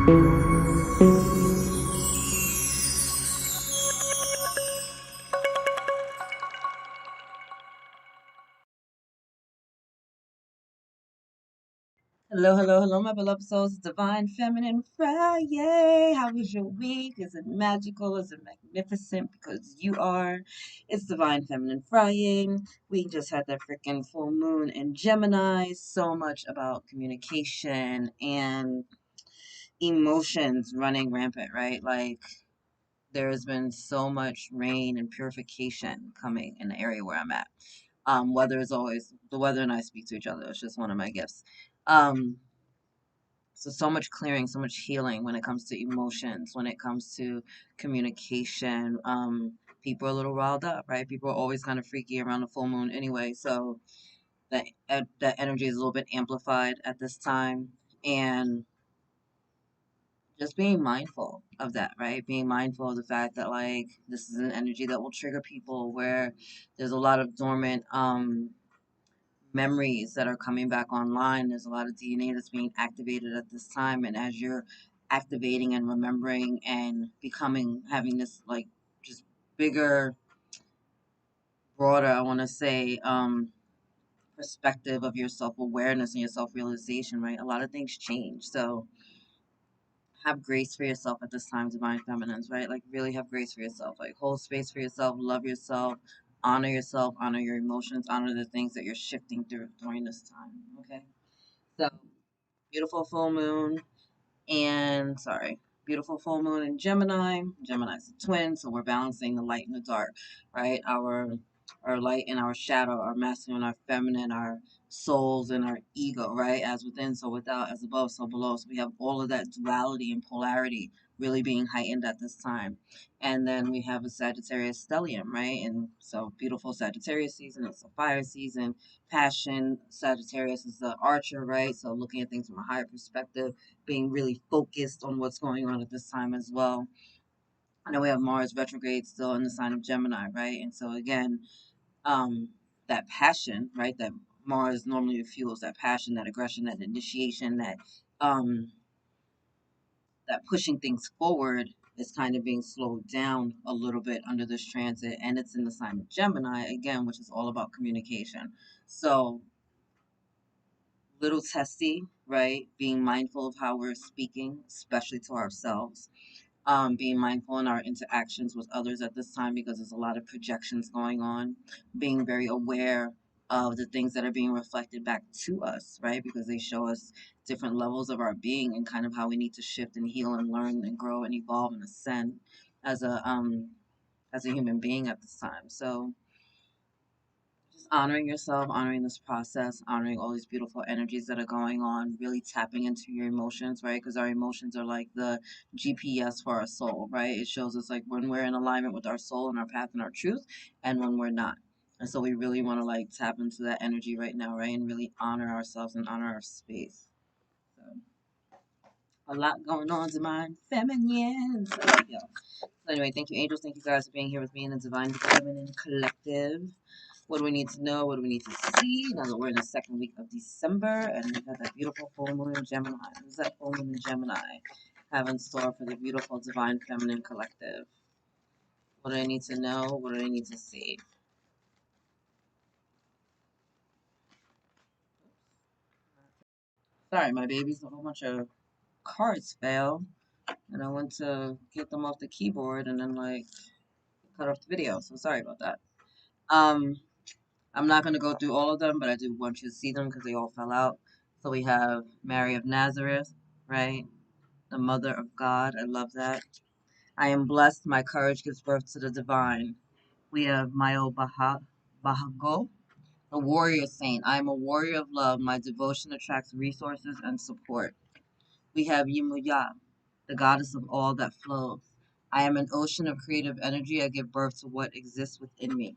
Hello, hello, hello, my beloved souls. It's Divine Feminine Friday. How was your week? Is it magical? Is it magnificent? Because you are. It's Divine Feminine Friday. We just had that freaking full moon in Gemini. So much about communication and emotions running rampant, right? Like, there's been so much rain and purification coming in the area where I'm at. Weather is always, the weather and I speak to each other. It's just one of my gifts. Um, so much clearing, so much healing when it comes to emotions, when it comes to communication. People are a little riled up, right? People are always kind of freaky around the full moon anyway, so that energy is a little bit amplified at this time, and just being mindful of that, right? Being mindful of the fact that like this is an energy that will trigger people where there's a lot of dormant memories that are coming back online. There's a lot of DNA that's being activated at this time. And as you're activating and remembering and becoming, having this like just bigger, broader, I want to say, perspective of your self awareness and your self realization, right? A lot of things change. So have grace for yourself at this time, divine feminines, right? Like really have grace for yourself. Like hold space for yourself, love yourself, honor your emotions, honor the things that you're shifting through during this time. Okay. So beautiful full moon and sorry, beautiful full moon in Gemini. Gemini's a twin, so we're balancing the light and the dark, right? Our light and our shadow, our masculine, our feminine, our souls and our ego, right? As within, so without, as above, so below. So we have all of that duality and polarity really being heightened at this time. And then we have a Sagittarius stellium, right? And so beautiful Sagittarius season, it's a fire season, passion. Sagittarius is the archer, right? So looking at things from a higher perspective, being really focused on what's going on at this time as well. I know we have Mars retrograde still in the sign of Gemini, right? And so again, um, that passion, right? That Mars normally fuels that passion, that aggression, that initiation, um, that pushing things forward is kind of being slowed down a little bit under this transit, and it's in the sign of Gemini again, which is all about communication. So little testy, right? Being mindful of how we're speaking, especially to ourselves, being mindful in our interactions with others at this time because there's a lot of projections going on, being very aware of the things that are being reflected back to us, right? Because they show us different levels of our being and kind of how we need to shift and heal and learn and grow and evolve and ascend as a human being at this time. So just honoring yourself, honoring this process, honoring all these beautiful energies that are going on, really tapping into your emotions, right? Because our emotions are like the GPS for our soul, right? It shows us like when we're in alignment with our soul and our path and our truth, and when we're not. And so we really want to like tap into that energy right now, right? And really honor ourselves and honor our space. So a lot going on, divine feminine. So, yeah. So anyway, thank you, angels. Thank you guys for being here with me in the Divine Feminine Collective. What do we need to know? What do we need to see? Now that we're in the second week of December and we've got that beautiful full moon in Gemini. What does that full moon in Gemini have in store for the beautiful Divine Feminine Collective? What do I need to know? What do I need to see? Sorry, my babies, a whole bunch of cards fell. And I went to get them off the keyboard and then like cut off the video. So sorry about that. Um, I'm not going to go through all of them, but I do want you to see them because they all fell out. So we have Mary of Nazareth, right? The Mother of God. I love that. I am blessed. My courage gives birth to the divine. We have Mayo Bahago, the warrior saint. I am a warrior of love. My devotion attracts resources and support. We have Yimuya, the goddess of all that flows. I am an ocean of creative energy. I give birth to what exists within me.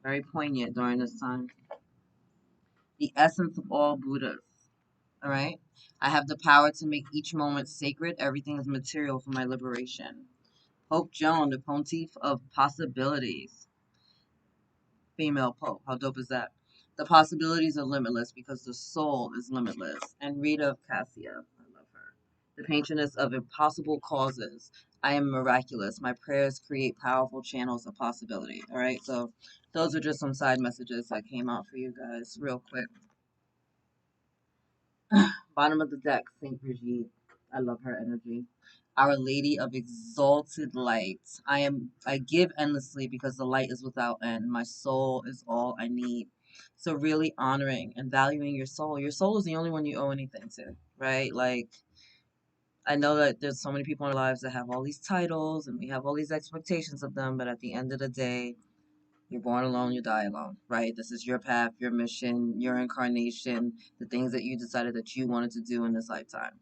Very poignant during this time. The essence of all Buddhas. All right. I have the power to make each moment sacred. Everything is material for my liberation. Pope Joan, the pontiff of possibilities. Female Pope. How dope is that? The possibilities are limitless because the soul is limitless. And Rita of Cassia. I love her. The patroness of impossible causes. I am miraculous. My prayers create powerful channels of possibility. All right. So those are just some side messages that came out for you guys real quick. Bottom of the deck, Saint Brigitte. I love her energy. Our Lady of Exalted Light. I give endlessly because the light is without end. My soul is all I need. So really honoring and valuing your soul. Your soul is the only one you owe anything to, right? Like, I know that there's so many people in our lives that have all these titles and we have all these expectations of them, but at the end of the day, you're born alone, you die alone, right? This is your path, your mission, your incarnation, the things that you decided that you wanted to do in this lifetime,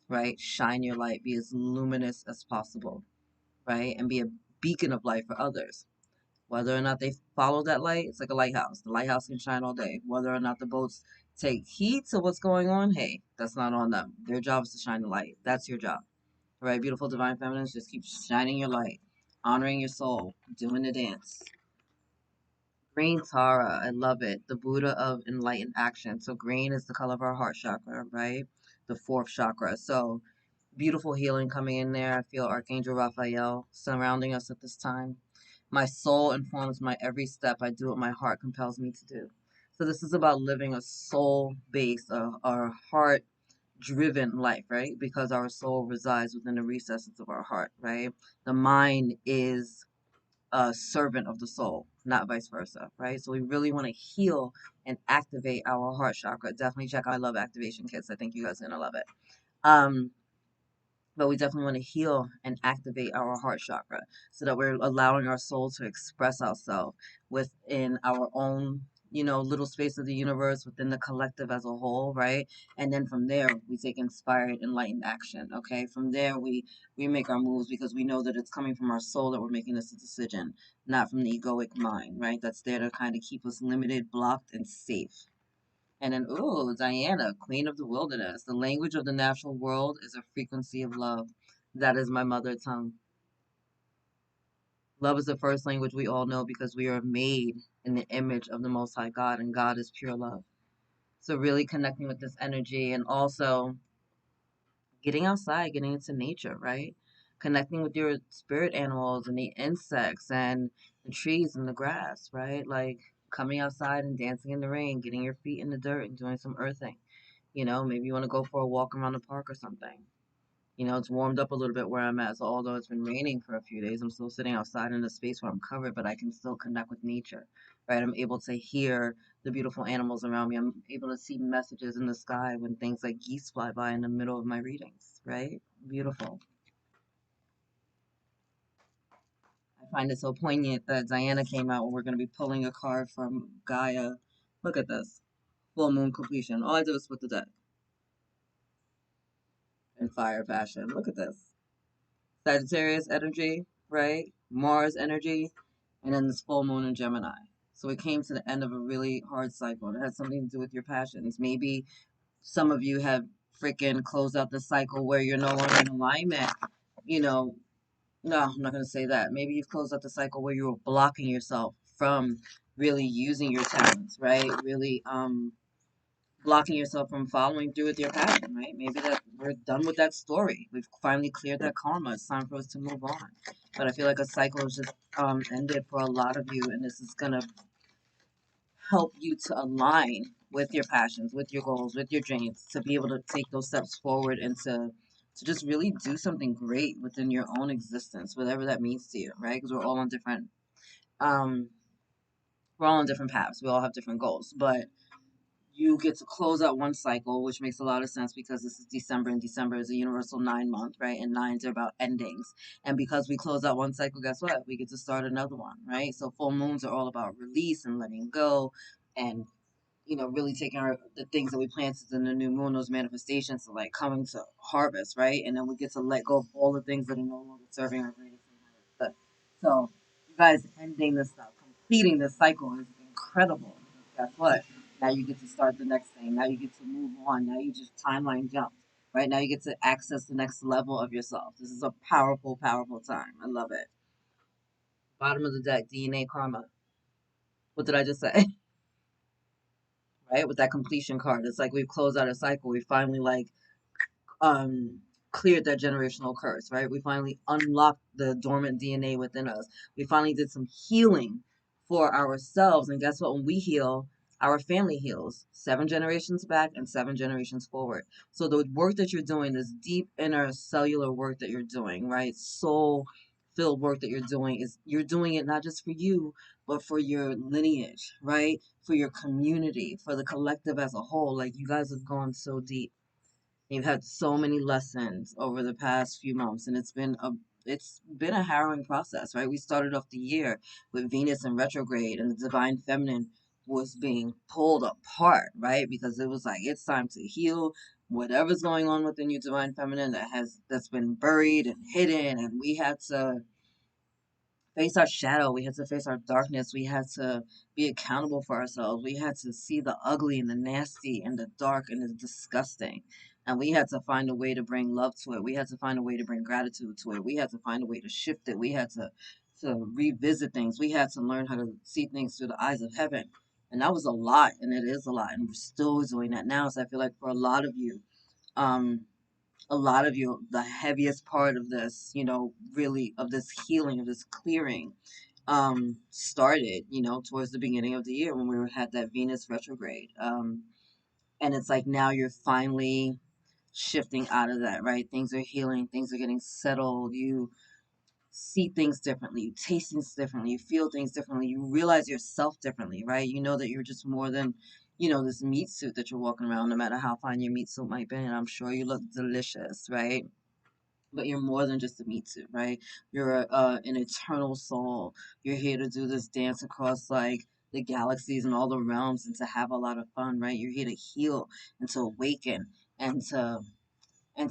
right? Shine your light, be as luminous as possible, right? And be a beacon of light for others. Whether or not they follow that light, it's like a lighthouse. The lighthouse can shine all day. Whether or not the boats take heed to what's going on, hey, that's not on them. Their job is to shine the light. That's your job. All right, beautiful divine feminines, just keep shining your light, honoring your soul, doing the dance. Green Tara, I love it. The Buddha of enlightened action. So green is the color of our heart chakra, right? The fourth chakra. So beautiful healing coming in there. I feel Archangel Raphael surrounding us at this time. My soul informs my every step. I do what my heart compels me to do. So this is about living a soul-based, a heart-driven life, right? Because our soul resides within the recesses of our heart, right? The mind is a servant of the soul, not vice versa, right? So we really want to heal and activate our heart chakra. Definitely check out I Love Activation Kits. I think you guys are gonna love it. Um, but we definitely want to heal and activate our heart chakra so that we're allowing our soul to express ourselves within our own, little space of the universe, within the collective as a whole, right? And then from there, we take inspired, enlightened action, okay? From there, we make our moves because we know that it's coming from our soul that we're making this decision, not from the egoic mind, right? That's there to kind of keep us limited, blocked, and safe. And then, ooh, Diana, Queen of the Wilderness. The language of the natural world is a frequency of love. That is my mother tongue. Love is the first language we all know because we are made in the image of the Most High God, and God is pure love. So, really connecting with this energy and also getting outside, getting into nature, right? Connecting with your spirit animals and the insects and the trees and the grass, right? Like coming outside and dancing in the rain, getting your feet in the dirt and doing some earthing. Maybe you want to go for a walk around the park or something. It's warmed up a little bit where I'm at. So although it's been raining for a few days, I'm still sitting outside in a space where I'm covered, but I can still connect with nature, right? I'm able to hear the beautiful animals around me. I'm able to see messages in the sky when things like geese fly by in the middle of my readings, right? Beautiful. I find it so poignant that Diana came out when we're going to be pulling a card from Gaia. Look at this. Full moon completion. All I do is split the deck and fire passion. Look at this. Sagittarius energy, right? Mars energy, and then this full moon in Gemini. So it came to the end of a really hard cycle. It has something to do with your passions. Maybe some of you have freaking closed out the cycle where you're no longer in alignment. You know, no, I'm not going to say that. Maybe you've closed out the cycle where you were blocking yourself from really using your talents, right? Really, blocking yourself from following through with your passion, right? Maybe that we're done with that story. We've finally cleared that karma. It's time for us to move on. But I feel like a cycle has just ended for a lot of you, and this is gonna help you to align with your passions, with your goals, with your dreams, to be able to take those steps forward and to just really do something great within your own existence, whatever that means to you, right? Because um we're all on different paths. We all have different goals, but you get to close out one cycle, which makes a lot of sense because this is December, and December is a universal 9 month, right? And nines are about endings. And because we close out one cycle, guess what? We get to start another one, right? So full moons are all about release and letting go and really taking the things that we planted in the new moon, those manifestations, to like coming to harvest, right? And then we get to let go of all the things that are no longer serving our greatest and highest good. So, you guys ending this stuff, completing this cycle is incredible. Guess what? Now you get to start the next thing. Now you get to move on. Now you just timeline jump. Right now you get to access the next level of yourself. This is a powerful, powerful time. I love it. Bottom of the deck, DNA karma. What did I just say? Right? With that completion card. It's like we've closed out a cycle. We finally like cleared that generational curse, right? We finally unlocked the dormant DNA within us. We finally did some healing for ourselves. And guess what? When we heal, our family heals 7 generations back and 7 generations forward. So the work that you're doing, this deep inner cellular work that you're doing, right? Soul filled work that you're doing, is you're doing it not just for you, but for your lineage, right? For your community, for the collective as a whole. Like, you guys have gone so deep. You've had so many lessons over the past few months, and it's been a harrowing process, right? We started off the year with Venus in retrograde, and the divine feminine was being pulled apart, right? Because it was like, it's time to heal whatever's going on within your divine feminine that's been buried and hidden, and we had to face our shadow. We had to face our darkness. We had to be accountable for ourselves. We had to see the ugly and the nasty and the dark and the disgusting. And we had to find a way to bring love to it. We had to find a way to bring gratitude to it. We had to find a way to shift it. We had to revisit things. We had to learn how to see things through the eyes of heaven. And that was a lot, and it is a lot. And we're still doing that now. So I feel like for um, a lot of you, the heaviest part of this, really of this healing, of this clearing, started, towards the beginning of the year when had that Venus retrograde. And it's like now you're finally shifting out of that, right? Things are healing, things are getting settled. You see things differently, you taste things differently, you feel things differently, you realize yourself differently, right? You know that you're just more than, this meat suit that you're walking around, no matter how fine your meat suit might be. And I'm sure you look delicious, right? But you're more than just a meat suit, right? You're an eternal soul. You're here to do this dance across like the galaxies and all the realms and to have a lot of fun, right? You're here to heal and to awaken and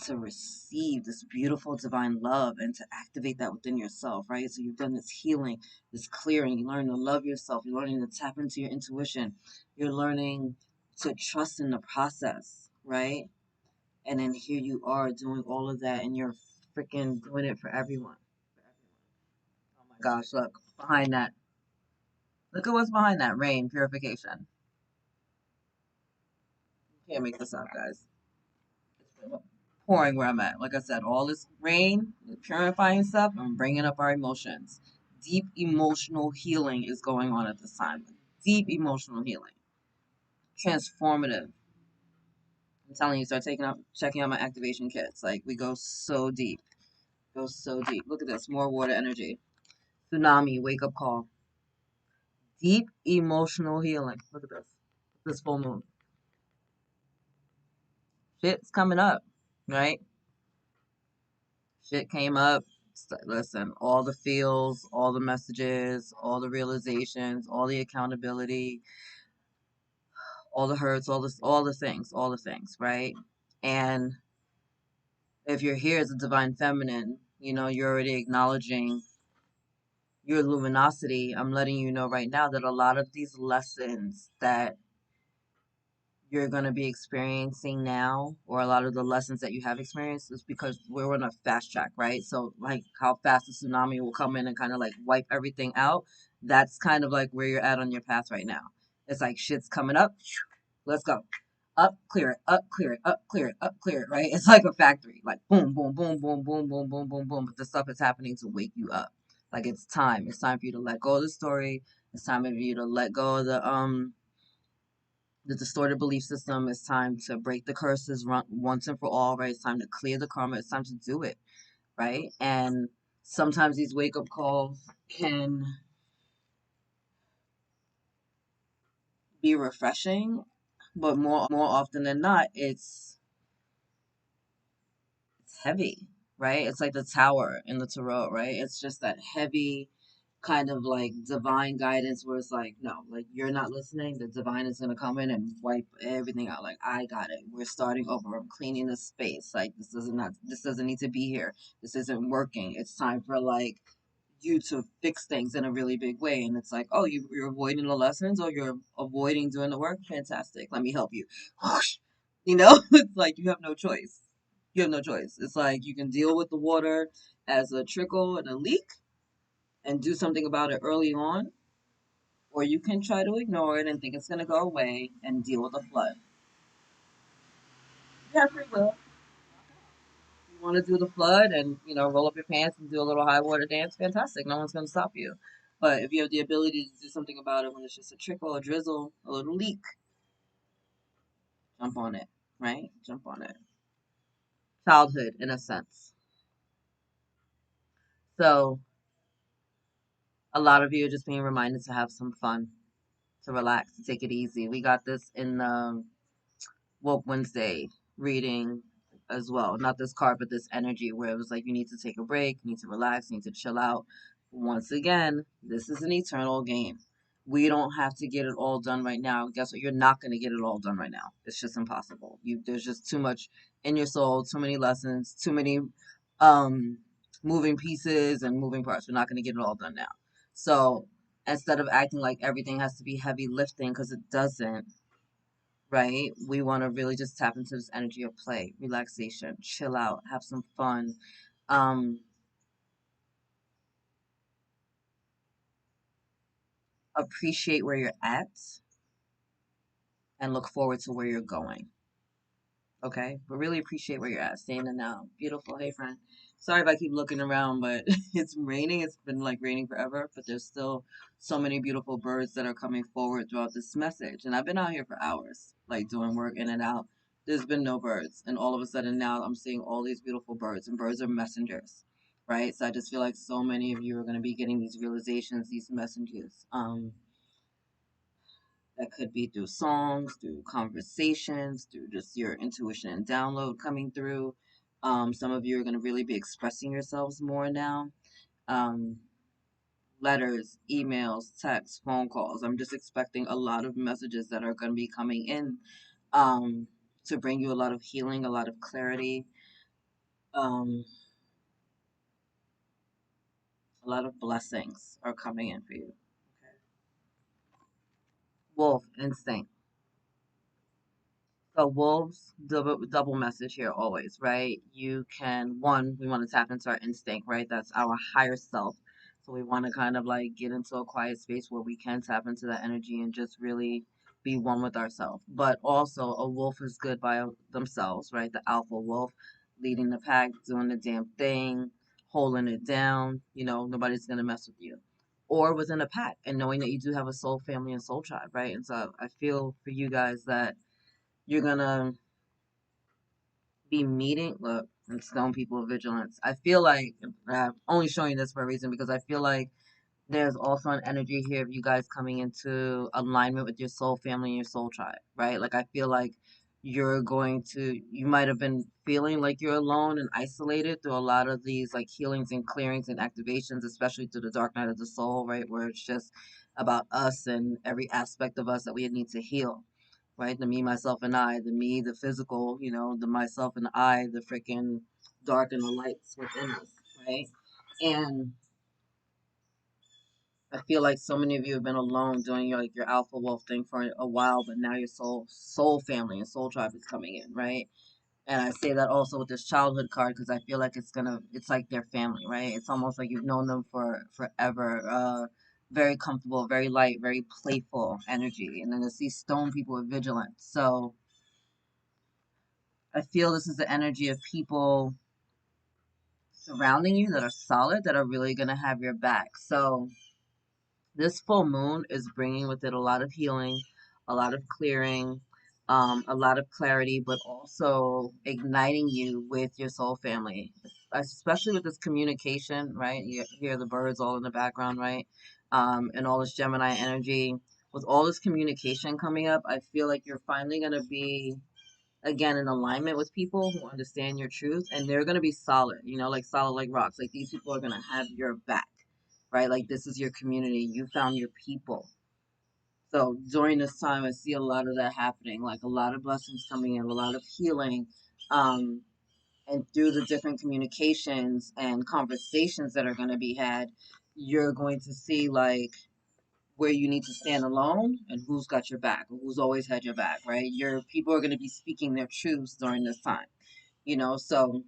to receive this beautiful divine love and to activate that within yourself, right? So you've done this healing, this clearing. You learn to love yourself. You're learning to tap into your intuition. You're learning to trust in the process, right? And then here you are doing all of that, and you're freaking doing it for everyone. Oh my gosh, look behind that. Look at what's behind that rain purification. You can't make this up, guys. It's pouring where I'm at. Like I said, all this rain, purifying stuff, and bringing up our emotions. Deep emotional healing is going on at this time. Deep emotional healing. Transformative. I'm telling you, start checking out my activation kits. Like, we go so deep. Go so deep. Look at this. More water energy. Tsunami, wake up call. Deep emotional healing. Look at this. This full moon. Shit's coming up, right? Shit came up. Listen, all the feels, all the messages, all the realizations, all the accountability, all the hurts, all the things, right? And if you're here as a divine feminine, you're already acknowledging your luminosity. I'm letting you know right now that a lot of these lessons that you're going to be experiencing now, or a lot of the lessons that you have experienced, is because we're on a fast track, right? So like how fast the tsunami will come in and kind of like wipe everything out, that's kind of like where you're at on your path right now. It's like shit's coming up, let's go. Up, clear it, up, clear it, up, clear it, up, clear it, right? It's like a factory, like boom, boom, boom, boom, boom, boom, boom, boom, boom. But the stuff is happening to wake you up. Like, it's time. It's time for you to let go of the story. It's time for you to let go of the distorted belief system. It's time to break the curses once and for all, right? It's time to clear the karma. It's time to do it, right? And sometimes these wake up calls can be refreshing, but more often than not, it's heavy, right? It's like the tower in the tarot, right? It's just that heavy kind of like divine guidance where it's like, no, like, you're not listening. The divine is gonna come in and wipe everything out. Like, I got it. We're starting over. I'm cleaning the space. Like, this doesn't need to be here. This isn't working. It's time for like you to fix things in a really big way. And it's like, oh, you're avoiding the lessons, or you're avoiding doing the work. Fantastic. Let me help you. It's like you have no choice. You have no choice. It's like you can deal with the water as a trickle and a leak and do something about it early on, or you can try to ignore it and think it's going to go away and deal with the flood. You have free will. You want to do the flood and, roll up your pants and do a little high water dance, fantastic. No one's going to stop you. But if you have the ability to do something about it when it's just a trickle, a drizzle, a little leak, jump on it, right? Jump on it. Childhood, in a sense. So a lot of you are just being reminded to have some fun, to relax, to take it easy. We got this in the Woke Wednesday reading as well. Not this card, but this energy where it was like you need to take a break, you need to relax, you need to chill out. Once again, this is an eternal game. We don't have to get it all done right now. Guess what? You're not going to get it all done right now. It's just impossible. There's just too much in your soul, too many lessons, too many um moving pieces and moving parts. We're not going to get it all done now. So instead of acting like everything has to be heavy lifting, because it doesn't, right? We want to really just tap into this energy of play, relaxation, chill out, have some fun. Um, Appreciate where you're at and look forward to where you're going. Okay, but really appreciate where you're at. Stay in the now. Beautiful. Hey, friend. Sorry if I keep looking around, but it's raining. It's been like raining forever, but there's still so many beautiful birds that are coming forward throughout this message. And I've been out here for hours, like doing work in and out. There's been no birds, and all of a sudden now I'm seeing all these beautiful birds, and birds are messengers, right? So I just feel like so many of you are going to be getting these realizations, these messages. That could be through songs, through conversations, through just your intuition and download coming through. Some of you are going to really be expressing yourselves more now. Um, Letters, emails, texts, phone calls. I'm just expecting a lot of messages that are going to be coming in um, to bring you a lot of healing, a lot of clarity, um, a lot of blessings are coming in for you. Okay. Wolf instinct. So wolves, double message here always, right? You can one, we want to tap into our instinct, right? That's our higher self. So we want to kind of like get into a quiet space where we can tap into that energy and just really be one with ourselves. But also a wolf is good by themselves, right? The alpha wolf leading the pack, doing the damn thing, holding it down, nobody's gonna mess with you. Or within a pack and knowing that you do have a soul family and soul tribe, right? And so I feel for you guys that you're gonna be meeting, look, and stone people of vigilance. I feel like I'm only showing this for a reason because I feel like there's also an energy here of you guys coming into alignment with your soul family and your soul tribe, right? Like I feel like you might have been feeling like you're alone and isolated through a lot of these like healings and clearings and activations, especially through the dark night of the soul, right? Where it's just about us and every aspect of us that we need to heal, right? The me, myself, and I, the me, the physical, the myself and I, the freaking dark and the lights within us, right? And I feel like so many of you have been alone doing your alpha wolf thing for a while, but now your soul family and soul tribe is coming in, right? And I say that also with this childhood card because I feel like it's like their family, right? It's almost like you've known them for forever. Very comfortable, very light, very playful energy. And then to see stone people with vigilance. So I feel this is the energy of people surrounding you that are solid, that are really going to have your back. So this full moon is bringing with it a lot of healing, a lot of clearing, a lot of clarity, but also igniting you with your soul family, especially with this communication, right? You hear the birds all in the background, right? And all this Gemini energy. With all this communication coming up, I feel like you're finally going to be again in alignment with people who understand your truth, and they're going to be solid, like solid like rocks. Like these people are going to have your back, right? Like this is your community, you found your people. So during this time I see a lot of that happening, like a lot of blessings coming in, a lot of healing, um and through the different communications and conversations that are going to be had, you're going to see like where you need to stand alone and who's got your back, or who's always had your back, right? Your people are going to be speaking their truths during this time, so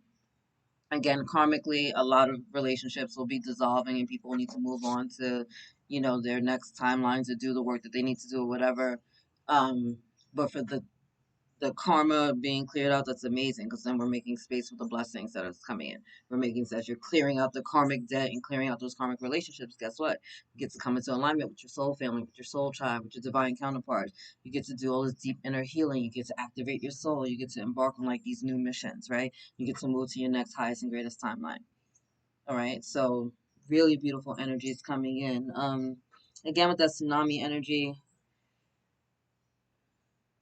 again, karmically, a lot of relationships will be dissolving and people need to move on to, their next timelines to do the work that they need to do or whatever. But for the the karma being cleared out, that's amazing, because then we're making space for the blessings that is coming in. We're making sense. You're clearing out the karmic debt and clearing out those karmic relationships. Guess what? You get to come into alignment with your soul family, with your soul tribe, with your divine counterparts. You get to do all this deep inner healing. You get to activate your soul. You get to embark on like these new missions, right? You get to move to your next highest and greatest timeline. All right. So really beautiful energies coming in. Again, with that tsunami energy,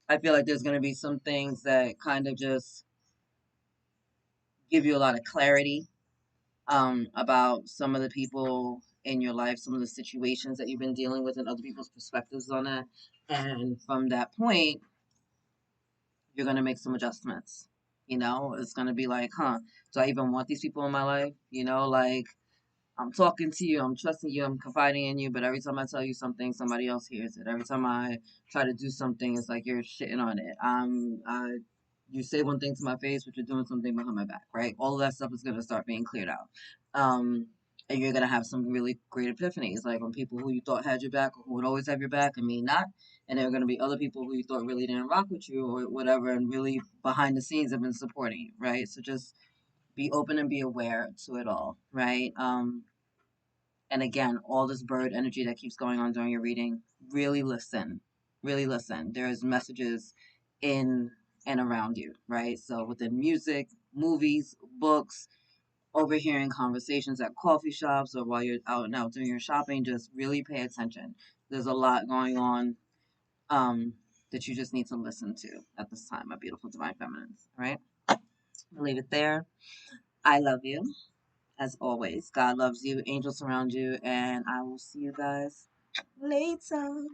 I feel like there's going to be some things that kind of just give you a lot of clarity about some of the people in your life, some of the situations that you've been dealing with, and other people's perspectives on that. And from that point, you're going to make some adjustments. You know, it's going to be like, huh, do I even want these people in my life? You know, like, I'm talking to you, I'm trusting you, I'm confiding in you, but every time I tell you something, somebody else hears it. Every time I try to do something, it's like you're shitting on it. You say one thing to my face, but you're doing something behind my back, right? All of that stuff is gonna start being cleared out, and you're gonna have some really great epiphanies, like when people who you thought had your back or who would always have your back, I mean not, and there are gonna be other people who you thought really didn't rock with you or whatever, and really behind the scenes have been supporting you, right? So just be open and be aware to it all, right? And again, all this bird energy that keeps going on during your reading, really listen. Really listen. There's messages in and around you, right? So within music, movies, books, overhearing conversations at coffee shops or while you're out and out doing your shopping, just really pay attention. There's a lot going on um, that you just need to listen to at this time, my beautiful divine feminines, all right? I'll leave it there. I love you. As always, God loves you, angels surround you, and I will see you guys later.